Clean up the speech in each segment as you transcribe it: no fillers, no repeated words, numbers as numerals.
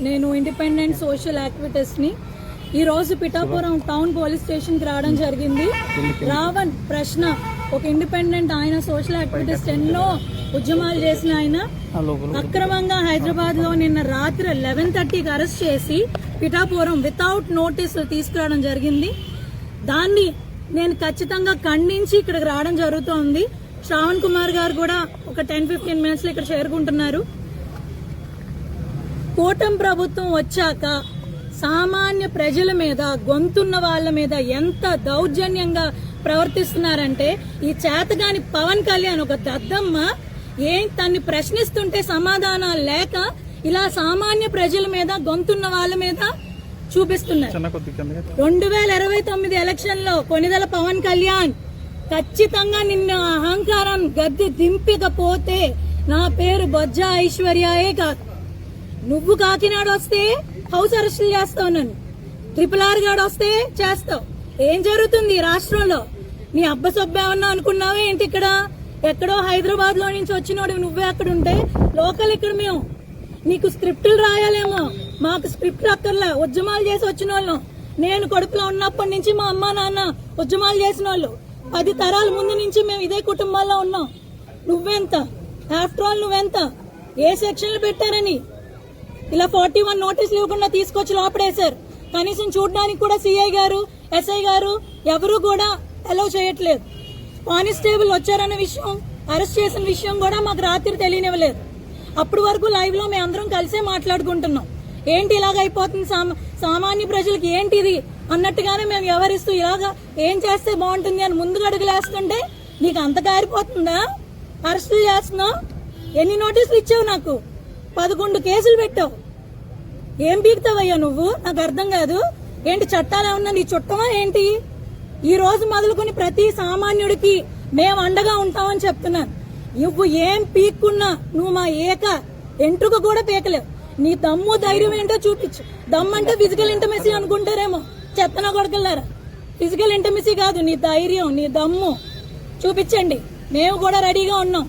నేను independent social యాక్టివిటీస్ని ఈ రోజు పిఠాపురం టౌన్ పోలీస్ స్టేషన్కి రావడం జరిగింది. రావణ్ ప్రశ్న ఒక ఇండిపెండెంట్ ఆయన సోషల్ యాక్టివిటీస్ ఎన్నో ఉద్యమాలు చేసిన ఆయన అక్రమంగా హైదరాబాద్ లో నిన్న రాత్రి 11:30కి అరెస్ట్ చేసి పిఠాపురం వితౌట్ నోటీస్ తీసుకురావడం జరిగింది. దాన్ని నేను ఖచ్చితంగా ఖండించి ఇక్కడికి రావడం జరుగుతోంది. శ్రావణ్ కుమార్ గారు కూడా ఒక 10-15 మినిట్స్ లో ఇక్కడ చేరుకుంటున్నారు. కూటమి ప్రభుత్వం వచ్చాక సామాన్య ప్రజల మీద, గొంతున్న వాళ్ళ మీద ఎంత దౌర్జన్యంగా ప్రవర్తిస్తున్నారంటే, ఈ చేతగాని పవన్ కళ్యాణ్ ఒక దద్దమ్మ తన్ని ప్రశ్నిస్తుంటే సమాధానాలు లేక ఇలా సామాన్య ప్రజల మీద, గొంతున్న వాళ్ళ మీద చూపిస్తున్నారు. 2029 ఎలక్షన్ లో కొనిదెల పవన్ కళ్యాణ్ ఖచ్చితంగా నిన్న అహంకారం గద్దె దింపకపోతే నా పేరు బొజ్జ ఐశ్వర్యాయే కాదు. నువ్వు కాకినాడ వస్తే హౌస్ అరెస్టులు చేస్తావు, నన్ను RRR గాడు వస్తే చేస్తావు. ఏం జరుగుతుంది రాష్ట్రంలో? నీ అబ్బసొబ్బేమన్నా అనుకున్నావే ఏంటి? ఇక్కడ ఎక్కడో హైదరాబాద్ లో నుంచి వచ్చినోడు నువ్వే అక్కడ ఉంటే లోకల్ ఇక్కడ మేము. నీకు స్క్రిప్టులు రాయాలేమో, మాకు స్క్రిప్ట్ అక్కర్లా. ఉద్యమాలు చేసి వచ్చిన వాళ్ళం. నేను కడుపులో ఉన్నప్పటి నుంచి మా అమ్మ నాన్న ఉద్యమాలు చేసిన వాళ్ళు. 10 తరాల ముందు నుంచి మేము ఇదే కుటుంబాల్లో ఉన్నాం. నువ్వెంత? ఆఫ్టర్ ఆల్ నువ్వెంత? ఏ సెక్షన్లు పెట్టారని ఇలా 41 నోటీసులు ఇవ్వకుండా తీసుకొచ్చి లోపడేశారు. కనీసం చూడడానికి కూడా సిఐ గారు, ఎస్ఐ గారు ఎవరు కూడా అలౌ చేయట్లేదు. కానిస్టేబుల్ వచ్చారన్న విషయం, అరెస్ట్ చేసిన విషయం కూడా మాకు రాత్రి తెలియనివ్వలేదు. అప్పటి వరకు లైవ్ లో మేము అందరం కలిసే మాట్లాడుకుంటున్నాం. ఏంటి ఇలాగ అయిపోతుంది, సామాన్య ప్రజలకి ఏంటిది అన్నట్టుగానే మేము వ్యవహరిస్తూ ఇలాగా ఏం చేస్తే బాగుంటుంది అని ముందుకు అడుగులేస్తుంటే నీకు అంత కారిపోతుందా? అరెస్టులు చేస్తున్నావు. ఎన్ని నోటీసులు ఇచ్చావు? నాకు 11 కేసులు పెట్టావు. ఏం పీకుతావయ్యా నువ్వు? నాకు అర్థం కాదు. ఏంటి చట్టాలు ఏమన్నా నీ చుట్టమా ఏంటి? ఈ రోజు మొదలుకొని ప్రతి సామాన్యుడికి మేము అండగా ఉంటామని చెప్తున్నాను. నువ్వు ఏం పీక్కున్నా నువ్వు మా ఎంట్రుక కూడా పీకలేవు. నీ దమ్ము ధైర్యం ఏంటో చూపించు. దమ్ము అంటే ఫిజికల్ ఇంటమసీ అనుకుంటారేమో చెత్తన కొడకల్లారా. ఫిజికల్ ఇంటమసీ కాదు, నీ ధైర్యం, నీ దమ్ము చూపించండి. మేము కూడా రెడీగా ఉన్నాం.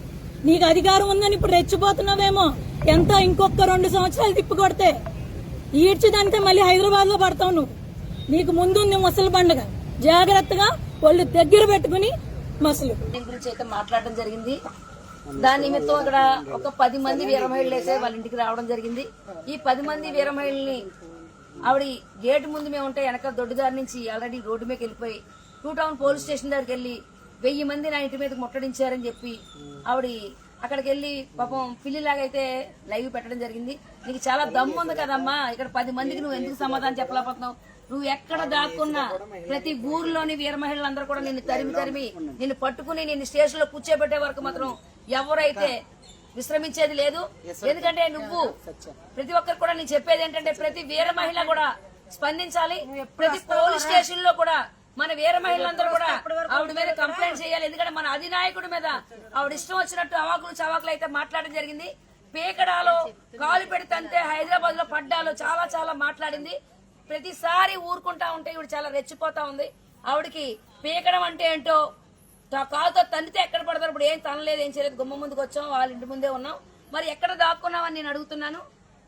నీకు అధికారం ఉందని ఇప్పుడు రెచ్చిపోతున్నావేమో. ఎంత ఇంకొక 2 సంవత్సరాలు తిప్పి కొడితే ఈడ్చిదంటే మళ్ళీ హైదరాబాద్ లో పడతావు నువ్వు. నీకు ముందుంది ముసలి పండుగ. జాగ్రత్తగా వాళ్ళు దగ్గర పెట్టుకుని మసలు గురించి అయితే మాట్లాడడం జరిగింది. దాని నిమిత్తం ఇక్కడ ఒక 10 మంది వీర మహిళలు వేసే వాళ్ళ ఇంటికి రావడం జరిగింది. ఈ 10 మంది వీర మహిళల్ని ఆవిడ గేటు ముందు మేము ఉంటే వెనక దొడ్డుదారి నుంచి ఆల్రెడీ రోడ్డు మీదకి వెళ్ళిపోయి 2 టౌన్ పోలీస్ స్టేషన్ దగ్గరికి వెళ్లి 1000 మంది నా ఇంటి మీద ముట్టడించారని చెప్పి ఆవిడ అక్కడికి వెళ్లి పాపం పిల్లిలాగైతే లైవ్ పెట్టడం జరిగింది. నీకు చాలా దమ్ము ఉంది కదమ్మా, ఇక్కడ 10 మందికి నువ్వు ఎందుకు సమాధానం చెప్పలేకపోతున్నావు? నువ్వు ఎక్కడ దాక్కున్నా ప్రతి ఊర్లోని వీర మహిళలందరూ కూడా నిన్ను తరిమి నిన్ను పట్టుకుని నిన్ను స్టేషన్ లో కూర్చోబెట్టే వరకు మాత్రం ఎవరైతే విశ్రమించేది లేదు. ఎందుకంటే నువ్వు ప్రతి ఒక్కరు కూడా నేను చెప్పేది ఏంటంటే ప్రతి వీర మహిళ కూడా స్పందించాలి. ప్రతి పోలీస్ స్టేషన్ లో కూడా మన వీర మహిళలందరూ కూడా ఆవిడ మీద కంప్లైంట్ చేయాలి. ఎందుకంటే మన అధినాయకుడి మీద ఆవిడ ఇష్టం వచ్చినట్టు అవాకులు చవాకులు అయితే మాట్లాడడం జరిగింది. పీకడాలో కాలు పెడితే హైదరాబాద్ లో పడ్డాలో చాలా చాలా మాట్లాడింది. ప్రతిసారి ఊరుకుంటా ఉంటే ఇవిడ చాలా రెచ్చిపోతా ఉంది. ఆవిడకి పీకడం అంటే ఏంటో కాలుతో తన్నితే ఎక్కడ పడతారు. ఇప్పుడు ఏం తనలేదు, ఏం చేయలేదు. గుమ్మ ముందుకు వచ్చాం, వాళ్ళ ఇంటి ముందే ఉన్నాం. మరి ఎక్కడ దాక్కున్నావని నేను అడుగుతున్నాను.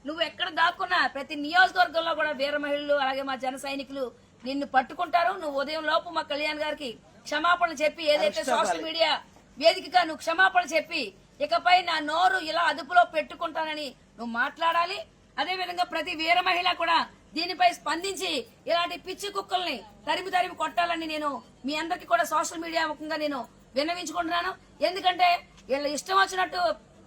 నువ్వు ఎక్కడ దాక్కున్నా ప్రతి నియోజకవర్గంలో కూడా వీర మహిళలు అలాగే మా జన సైనికులు నిన్ను పట్టుకుంటారు. నువ్వు ఉదయం లోపు మా కళ్యాణ్ గారికి క్షమాపణ చెప్పి, ఏదైతే సోషల్ మీడియా వేదికగా నువ్వు క్షమాపణ చెప్పి ఇకపై నా నోరు ఇలా అదుపులో పెట్టుకుంటానని నువ్వు మాట్లాడాలి. అదే విధంగా ప్రతి వీర మహిళ కూడా దీనిపై స్పందించి ఇలాంటి పిచ్చి కుక్కల్ని తరిమి కొట్టాలని నేను మీ అందరికి కూడా సోషల్ మీడియా ముఖంగా నేను విన్నవించుకుంటున్నాను. ఎందుకంటే వీళ్ళ ఇష్టం వచ్చినట్టు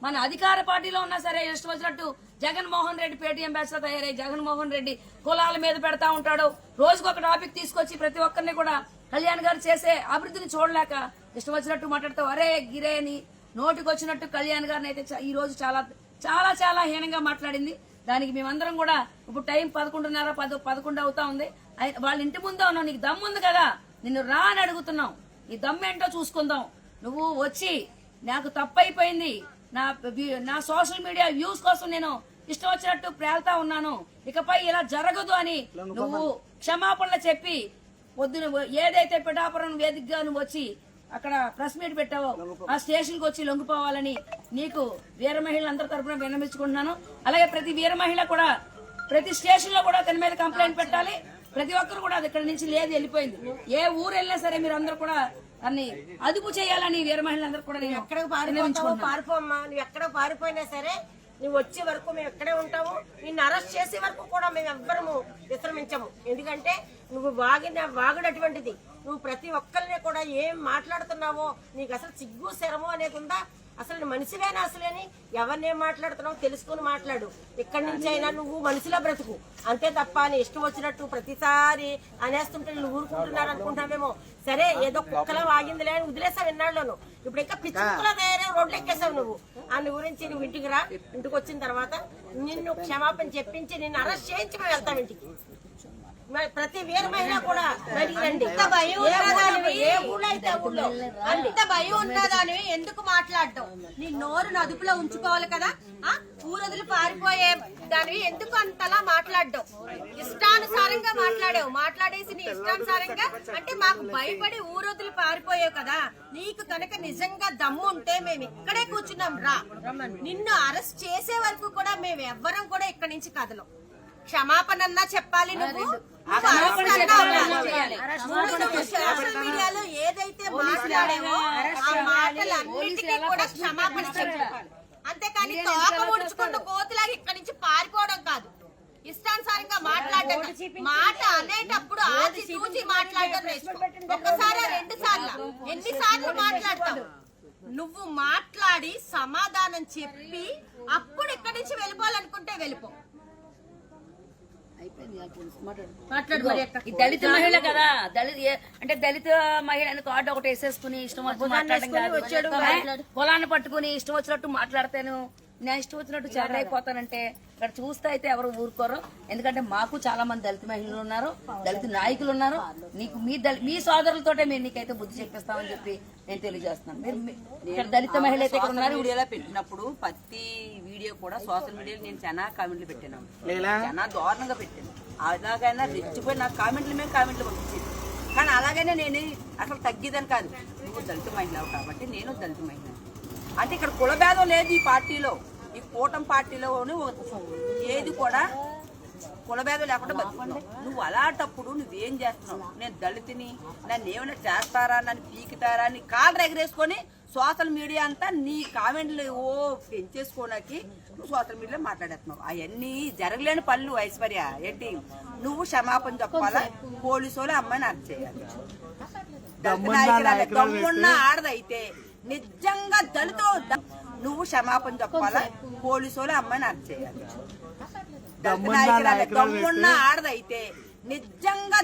మన అధికార పార్టీలో ఉన్నా సరే ఇష్టం వచ్చినట్టు జగన్మోహన్ రెడ్డి పేటీఎం బ్యాచ్ లో తయారై జగన్మోహన్ రెడ్డి కులాల మీద పెడతా ఉంటాడు. రోజుకొక టాపిక్ తీసుకొచ్చి ప్రతి ఒక్కరిని కూడా కళ్యాణ్ గారు చేసే అభివృద్ధిని చూడలేక ఇష్టం వచ్చినట్టు మాట్లాడుతూ అరే గిరే అని నోటికి వచ్చినట్టు కళ్యాణ్ గారిని అయితే ఈ రోజు చాలా చాలా చాలా హీనంగా మాట్లాడింది. దానికి మేమందరం కూడా ఇప్పుడు టైం 11:30 అవుతా ఉంది. వాళ్ళ ఇంటి ముందే ఉన్నావు. నీకు దమ్ము ఉంది కదా, నిన్ను రా అని అడుగుతున్నాం. నీ దమ్ము ఏంటో చూసుకుందాం. నువ్వు వచ్చి నాకు తప్పైపోయింది, నా సోషల్ మీడియా వ్యూస్ కోసం నేను ఇష్టం వచ్చినట్టు ప్రేల్తా ఉన్నాను, ఇకపై ఇలా జరగదు అని నువ్వు క్షమాపణలు చెప్పి పొద్దున ఏదైతే పిఠాపురం వేదికగా నువ్వు వచ్చి అక్కడ ప్రెస్ మీట్ పెట్టావో ఆ స్టేషన్ కి వచ్చి లొంగిపోవాలని నీకు వీర మహిళలందరి తరపున విన్నవించుకుంటున్నాను. అలాగే ప్రతి వీర మహిళ కూడా ప్రతి స్టేషన్ లో కూడా తన మీద కంప్లైంట్ పెట్టాలి. ప్రతి ఒక్కరు కూడా అది ఇక్కడ నుంచి లేదు, వెళ్ళిపోయింది. ఏ ఊరు వెళ్ళినా సరే మీరు అందరూ కూడా అన్ని అదుపు చేయాలని వీర మహిళలందరూ కూడా నేను ఎక్కడికి పారిపోతావో పారిపోమ్మా, నువ్వు ఎక్కడ పారిపోయినా సరే నువ్వు వచ్చే వరకు మేము ఎక్కడే ఉంటాము. నిన్ను అరెస్ట్ చేసే వరకు కూడా మేము ఎవ్వరము విశ్రమించము. ఎందుకంటే నువ్వు వాగుడు అటువంటిది. నువ్వు ప్రతి ఒక్కరిని కూడా ఏం మాట్లాడుతున్నావో నీకు అసలు సిగ్గు శరము అనేది ఉందా? అసలు నువ్వు మనిషివేనా అసలేని? ఎవరినేం మాట్లాడుతున్నావు తెలుసుకుని మాట్లాడు. ఇక్కడి నుంచి అయినా నువ్వు మనిషిలో బ్రతుకు, అంతే తప్ప నీ ఇష్టం వచ్చినట్టు ప్రతిసారి అనేస్తుంటే నువ్వు ఊరుకుంటున్నారు అనుకుంటామేమో. సరే ఏదో కుక్కలా వాగిందిలే అని వదిలేసావు ఎన్నాళ్ళను. ఇప్పుడు ఇంకా పిచ్చి కుక్కలా తయారై రోడ్లు ఎక్కేసావు నువ్వు. అందు గురించి నువ్వు ఇంటికి రా. ఇంటికి వచ్చిన తర్వాత నిన్ను క్షమాపణ చెప్పించి నిన్ను అరెస్ట్ చేయించి మేము వెళ్తాం ఇంటికి. ప్రతి వీర మహిళ కూడా బయటికి రండి. అంత భయం ఉన్నదాని ఎందుకు మాట్లాడటం? నీ నోరును అదుపులో ఉంచుకోవాలి కదా. ఊరొదులు పారిపోయే దానివి ఎందుకు అంతలా మాట్లాడడం? ఇష్టానుసారంగా మాట్లాడేసి నీ ఇష్టానుసారంగా అంటే మాకు భయపడి ఊరొదులు పారిపోయావు కదా. నీకు కనుక నిజంగా దమ్ము ఉంటే మేము ఇక్కడే కూర్చున్నాం రా. నిన్ను అరెస్ట్ చేసే వరకు కూడా మేము ఎవ్వరం కూడా ఇక్కడి నుంచి కదలం. క్షమాపణ చెప్పాలి నువ్వు. సోషల్ మీడియాలో ఏదైతే మాట్లాడావో ఆ మాటలన్నిటికీ కూడా క్షమాపణ చెప్పాలి. అంతేకాని తోక ముడుచుకుంటూ కోతులాగా ఇక్కడి నుంచి పారిపోవడం కాదు. ఇష్టానుసారంగా మాట్లాడడం, మాట అనేటప్పుడు ఆచి చూచి మాట్లాడడం నేర్చుకో. ఒక్కసారి 2 సార్లు ఎన్నిసార్లు మాట్లాడతావు? నువ్వు మాట్లాడి సమాధానం చెప్పి అప్పుడు ఇక్కడి నుంచి వెళ్ళిపోవాలనుకుంటే వెళ్ళిపో. ఈ దళిత మహిళ కదా, దళిత మహిళ అని కార్డు ఒకటి వేసేసుకుని ఇష్టం వచ్చి మాట్లాడడం కాదు. పొలాన్ని పట్టుకుని ఇష్టం వచ్చినట్టు మాట్లాడతాను, నేను ఇష్టం వచ్చినట్టు చెడ్డైపోతానంటే ఇక్కడ చూస్తే అయితే ఎవరు ఊరుకోరు. ఎందుకంటే మాకు చాలా మంది దళిత మహిళలు ఉన్నారు, దళిత నాయకులు ఉన్నారు. నీకు మీ సోదరులతోటే మేము నీకైతే బుద్ధి చెప్పిస్తామని చెప్పి నేను తెలియజేస్తున్నాను. మీరు దళిత మహిళ అయితే ఇక్కడ ఉన్నారు. వీడియోలో పెట్టినప్పుడు ప్రతి వీడియో కూడా సోషల్ మీడియాలో నేను చాలా కామెంట్లు పెట్టాను, చాలా దారుణంగా పెట్టాను. అలాగైనా రెచ్చిపోయి నాకు కామెంట్లు పంపించేది. కానీ అలాగైనా నేను అసలు తగ్గేదని కాదు. నువ్వు దళిత మహిళ కాబట్టి నేను దళిత మహిళ అంటే ఇక్కడ కులభేదం లేదు. ఈ పార్టీలో, ఈ కూటమి పార్టీలో ఏది కూడా కులభేదం లేకుండా బతుకుతున్నావు. నువ్వు అలాంటప్పుడు నువ్వేం చేస్తున్నావు? నేను దళితుని, నన్ను ఏమైనా చేస్తారా, నన్ను పీకుతారా అని కాళ్ళు ఎగరేసుకొని సోషల్ మీడియా అంతా నీ కామెంట్లు పెంచేసుకోవడానికి నువ్వు సోషల్ మీడియాలో మాట్లాడేస్తున్నావు. అవన్నీ జరగలేని పనులు. ఐశ్వర్య ఏంటి, నువ్వు క్షమాపణ చెప్పాలా, పోలీసు వాళ్ళు అమ్మాయిని అరెస్ట్ చేయాలి. దమ్మున్న ఆడదైతే నిజంగా నువ్వు క్షమాపణ చెప్పాలా, పోలీసు వాళ్ళు అమ్మాయిని అరెస్ట్ చేయాలి. దమ్మున్న ఆడదైతే నిజంగా